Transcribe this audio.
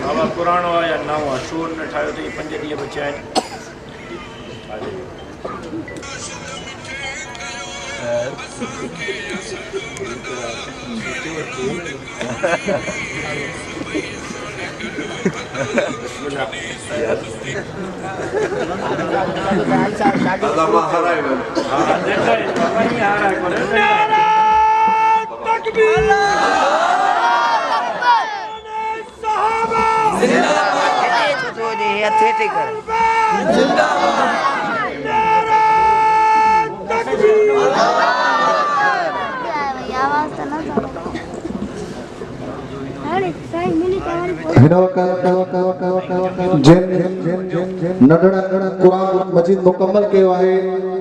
बाबा पुराणो आहे या नओं आहे शूर न ठाहियो अथई 5 ॾींहं बचिया आहिनि जिन नडड़ा कुरान मजीद मुकम्मल कयो आहे